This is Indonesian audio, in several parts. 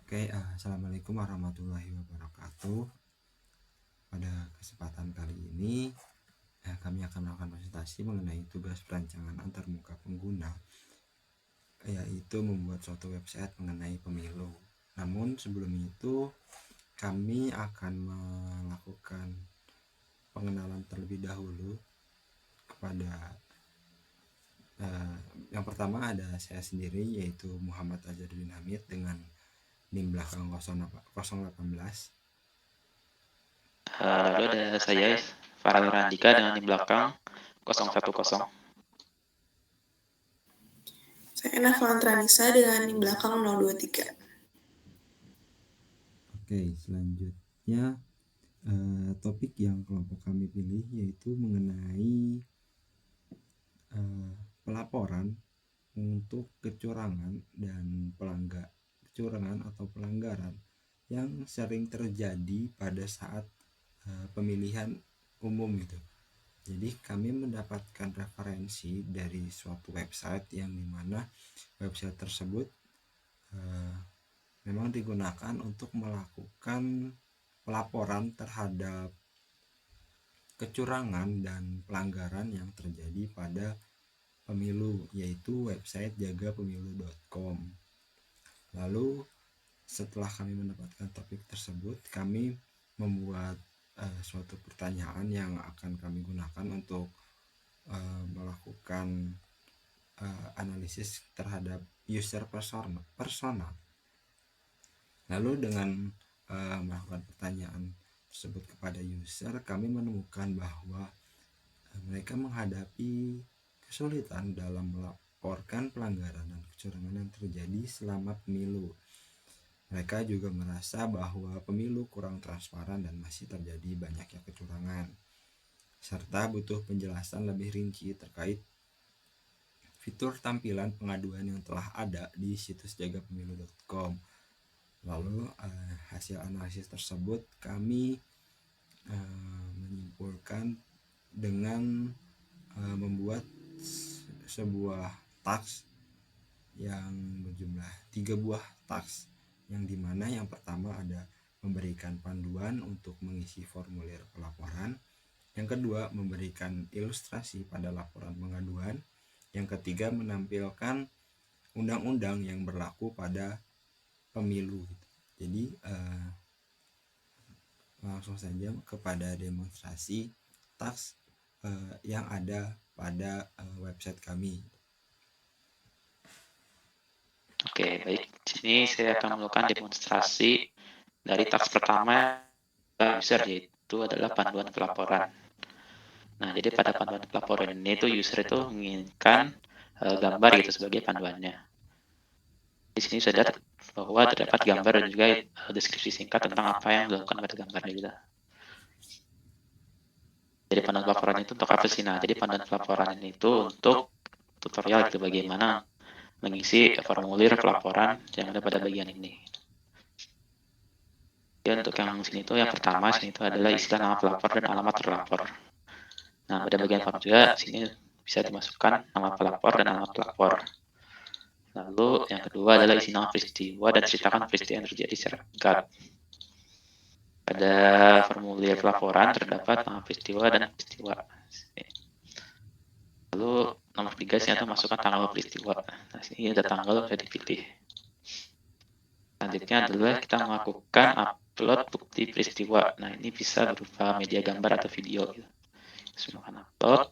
Assalamualaikum warahmatullahi wabarakatuh. Pada kesempatan kali ini, kami akan melakukan presentasi mengenai tugas perancangan antarmuka pengguna, yaitu membuat suatu website mengenai pemilu. Namun sebelum itu, kami akan melakukan pengenalan terlebih dahulu kepada yang pertama ada saya sendiri, yaitu Muhammad Azharuddin Hamid dengan NIM belakang 018. Lalu ada saya, Farel Randika dengan di belakang 010. Saya Naflan Tranisa dengan di belakang 023. Selanjutnya topik yang kelompok kami pilih yaitu mengenai pelaporan untuk kecurangan atau pelanggaran yang sering terjadi pada saat pemilihan umum gitu. Jadi kami mendapatkan referensi dari suatu website yang dimana website tersebut memang digunakan untuk melakukan pelaporan terhadap kecurangan dan pelanggaran yang terjadi pada pemilu, yaitu website jagapemilu.com. Lalu setelah kami mendapatkan topik tersebut, kami membuat suatu pertanyaan yang akan kami gunakan untuk melakukan analisis terhadap user personal. Lalu dengan melakukan pertanyaan tersebut kepada user, kami menemukan bahwa mereka menghadapi kesulitan dalam melaporkan pelanggaran dan kecurangan yang terjadi selama pemilu. Mereka juga merasa bahwa pemilu kurang transparan dan masih terjadi banyaknya kecurangan, serta butuh penjelasan lebih rinci terkait fitur tampilan pengaduan yang telah ada di situs jagapemilu.com. Lalu hasil analisis tersebut kami menyimpulkan dengan membuat sebuah task yang berjumlah 3 buah task, yang dimana yang pertama ada memberikan panduan untuk mengisi formulir pelaporan, yang kedua memberikan ilustrasi pada laporan pengaduan, yang ketiga menampilkan undang-undang yang berlaku pada pemilu. Jadi langsung saja kepada demonstrasi task yang ada pada website kami. Oke, baik. Di sini saya akan melakukan demonstrasi dari task pertama user, yaitu adalah panduan pelaporan. Nah, jadi pada panduan pelaporan ini tuh user itu menginginkan gambar gitu sebagai panduannya. Di sini sudah bahwa terdapat gambar dan juga deskripsi singkat tentang apa yang dilakukan pada gambarnya gitu. Jadi panduan pelaporan itu untuk apa sih? Nah, jadi panduan pelaporan ini itu untuk tutorial gitu bagaimana mengisi formulir pelaporan yang ada pada bagian ini. Jadi untuk yang sini itu yang pertama sini itu adalah istilah nama pelapor dan alamat terlapor. Nah, pada bagian form juga sini bisa dimasukkan nama pelapor dan alamat pelapor. Lalu yang kedua adalah isi nama peristiwa dan ceritakan peristiwa yang terjadi secara singkat. Pada formulir pelaporan terdapat nama peristiwa dan peristiwa. Lalu nomor 3 sini atau masukkan tanggal peristiwa. Nah, sini ada tanggal bisa dipilih. Selanjutnya adalah kita melakukan upload bukti peristiwa. Nah, ini bisa berupa media gambar atau video. Semua akan upload.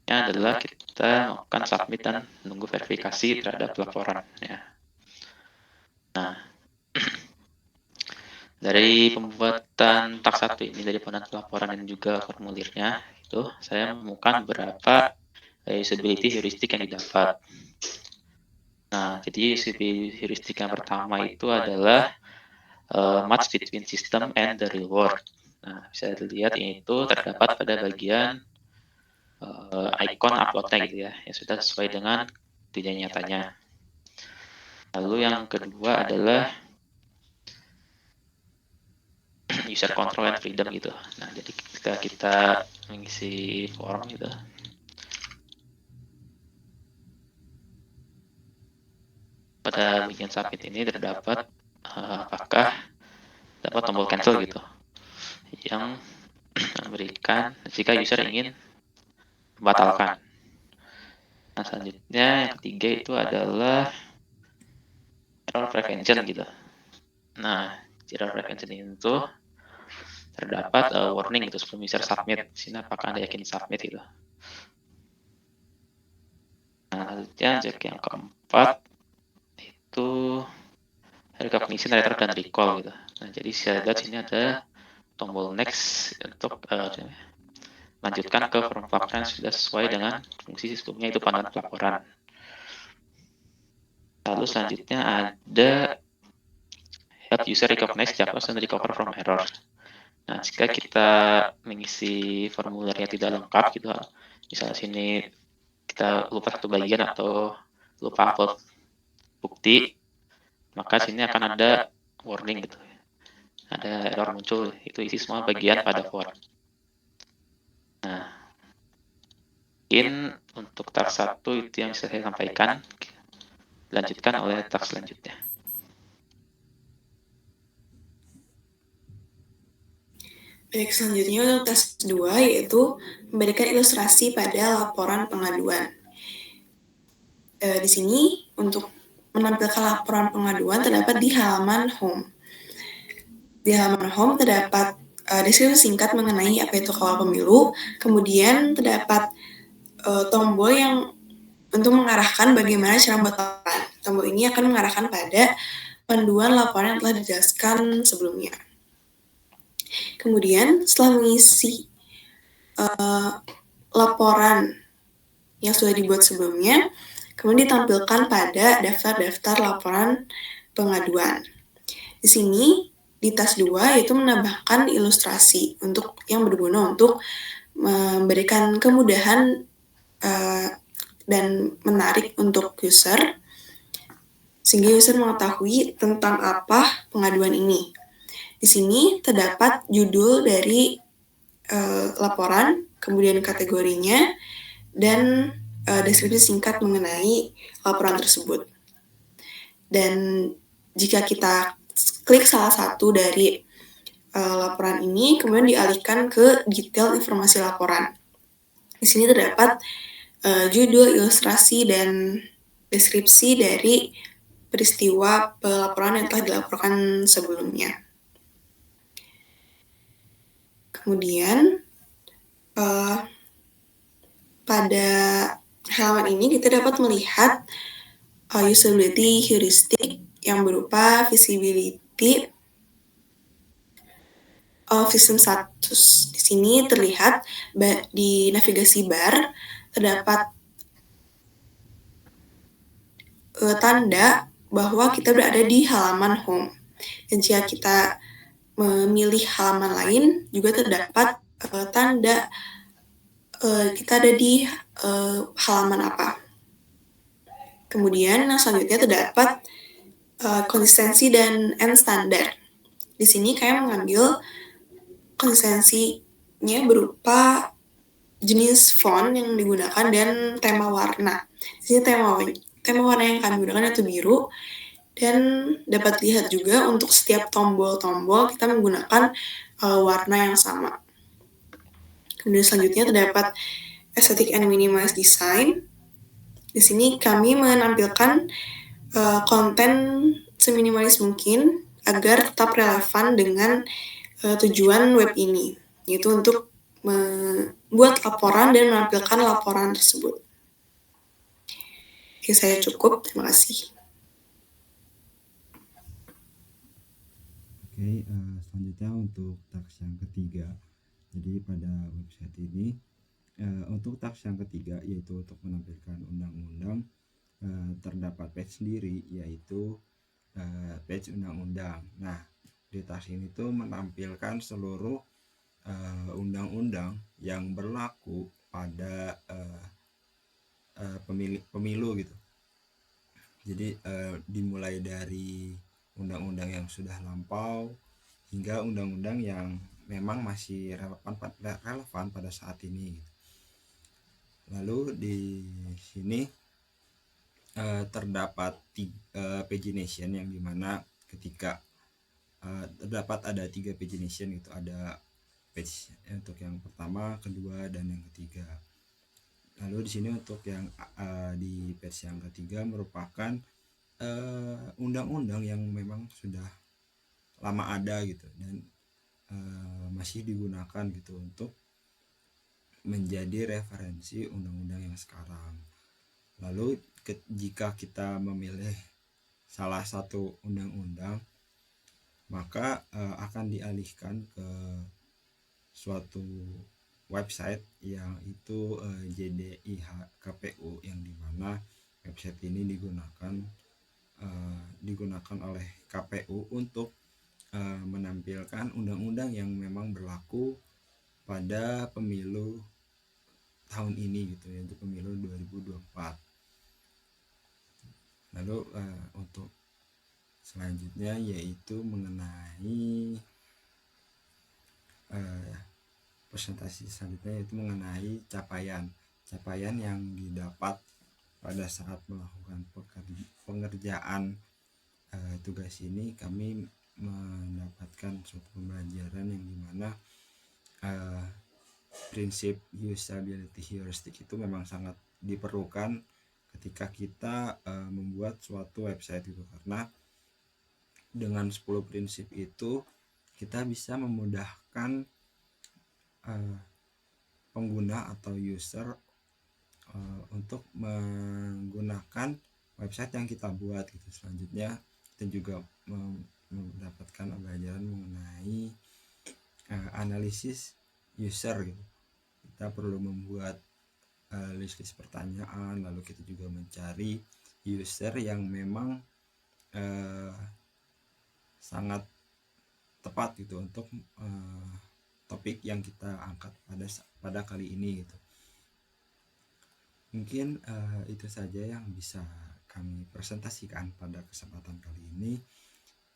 Ini adalah kita melakukan submit dan menunggu verifikasi terhadap laporan. Ya. Nah, dari pembuatan tak satu ini, dari panduan pelaporan dan juga formulirnya, itu saya menemukan beberapa usability heuristik yang didapat. Nah, jadi usability heuristik yang pertama itu adalah match between system and the real world. Nah, bisa dilihat itu terdapat pada bagian icon uploadnya gitu ya, yang sudah sesuai dengan dunia nyatanya. Lalu yang kedua adalah user control and freedom gitu. Nah, jadi ketika kita mengisi form gitu, pada bagian submit ini terdapat apakah dapat tombol cancel gitu yang memberikan jika user ingin membatalkan. Nah, selanjutnya yang ketiga itu adalah error prevention gitu. Nah, error prevention itu terdapat warning gitu sebelum user submit. Di sini apakah Anda yakin submit gitu. Nah, selanjutnya cek yang keempat itu recognition, retro, dan recall gitu. Nah, jadi saya lihat sini ada tombol next untuk lanjutkan ke form pelaporan yang sudah sesuai dengan fungsi sebelumnya itu panduan pelaporan. Lalu selanjutnya ada help user recognize Javas and recover from error. Nah, jika kita mengisi formulirnya tidak lengkap gitu, misalnya sini kita lupa satu bagian atau lupa upload bukti, maka sini akan ada warning gitu. Ada error muncul, itu isi semua bagian pada form. Nah, mungkin untuk task 1 itu yang bisa saya sampaikan. Dilanjutkan oleh task selanjutnya. Baik, selanjutnya untuk tes 2 yaitu memberikan ilustrasi pada laporan pengaduan. Di sini untuk menampilkan laporan pengaduan terdapat di halaman home. Di halaman home terdapat deskripsi singkat mengenai apa itu kawal pemilu, kemudian terdapat tombol yang untuk mengarahkan bagaimana cara membuat laporan. Tombol ini akan mengarahkan pada panduan laporan yang telah dijelaskan sebelumnya. Kemudian setelah mengisi laporan yang sudah dibuat sebelumnya, kemudian ditampilkan pada daftar-daftar laporan pengaduan. Di sini di task 2 yaitu menambahkan ilustrasi untuk yang berguna untuk memberikan kemudahan dan menarik untuk user sehingga user mengetahui tentang apa pengaduan ini. Di sini terdapat judul dari laporan, kemudian kategorinya, dan deskripsi singkat mengenai laporan tersebut. Dan jika kita klik salah satu dari laporan ini, kemudian dialihkan ke detail informasi laporan. Di sini terdapat judul, ilustrasi, dan deskripsi dari peristiwa pelaporan yang telah dilaporkan sebelumnya. Kemudian pada halaman ini kita dapat melihat usability heuristik yang berupa visibility of system status. Di sini terlihat di navigasi bar terdapat tanda bahwa kita berada di halaman home. Dan jika kita memilih halaman lain, juga terdapat tanda kita ada di halaman apa. Kemudian yang selanjutnya terdapat konsistensi dan end standard. Di sini kalian mengambil konsistensinya berupa jenis font yang digunakan dan tema warna. Di sini tema warna yang kami gunakan itu biru, dan dapat lihat juga untuk setiap tombol-tombol kita menggunakan warna yang sama. Kemudian selanjutnya terdapat aesthetic and minimalist design. Di sini kami menampilkan konten seminimalis mungkin agar tetap relevan dengan tujuan web ini, yaitu untuk membuat laporan dan menampilkan laporan tersebut. Oke, saya cukup. Terima kasih. Oke, selanjutnya untuk task yang ketiga. Jadi pada website ini untuk task yang ketiga yaitu untuk menampilkan undang-undang, terdapat page sendiri yaitu page undang-undang. Nah, di task ini tuh menampilkan seluruh undang-undang yang berlaku pada pemilu gitu. Jadi dimulai dari undang-undang yang sudah lampau hingga undang-undang yang memang masih relevan pada saat ini. Lalu di sini terdapat pagination yang dimana ketika terdapat ada 3 pagination gitu, ada page untuk yang pertama, kedua, dan yang ketiga. Lalu di sini untuk yang di page yang ketiga merupakan undang-undang yang memang sudah lama ada gitu dan masih digunakan gitu untuk menjadi referensi undang-undang yang sekarang. Lalu jika kita memilih salah satu undang-undang, maka akan dialihkan ke suatu website yang itu JDIH KPU, yang dimana website ini digunakan oleh KPU untuk menampilkan undang-undang yang memang berlaku pada pemilu tahun ini gitu, yaitu pemilu 2024. Lalu untuk selanjutnya yaitu mengenai presentasi selanjutnya yaitu mengenai capaian yang didapat pada saat melakukan pengerjaan tugas ini. Kami mendapatkan suatu pembelajaran yang dimana prinsip usability heuristic itu memang sangat diperlukan ketika kita membuat suatu website itu, karena dengan 10 prinsip itu kita bisa memudahkan pengguna atau user untuk menggunakan website yang kita buat gitu. Selanjutnya kita juga mendapatkan pelajaran mengenai analisis user gitu. Kita perlu membuat list pertanyaan, lalu kita juga mencari user yang memang sangat tepat gitu untuk topik yang kita angkat pada kali ini gitu. Mungkin itu saja yang bisa kami presentasikan pada kesempatan kali ini.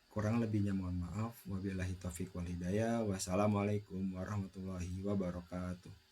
Kurang lebihnya mohon maaf. Wabillahi taufiq wal hidayah. Wassalamualaikum warahmatullahi wabarakatuh.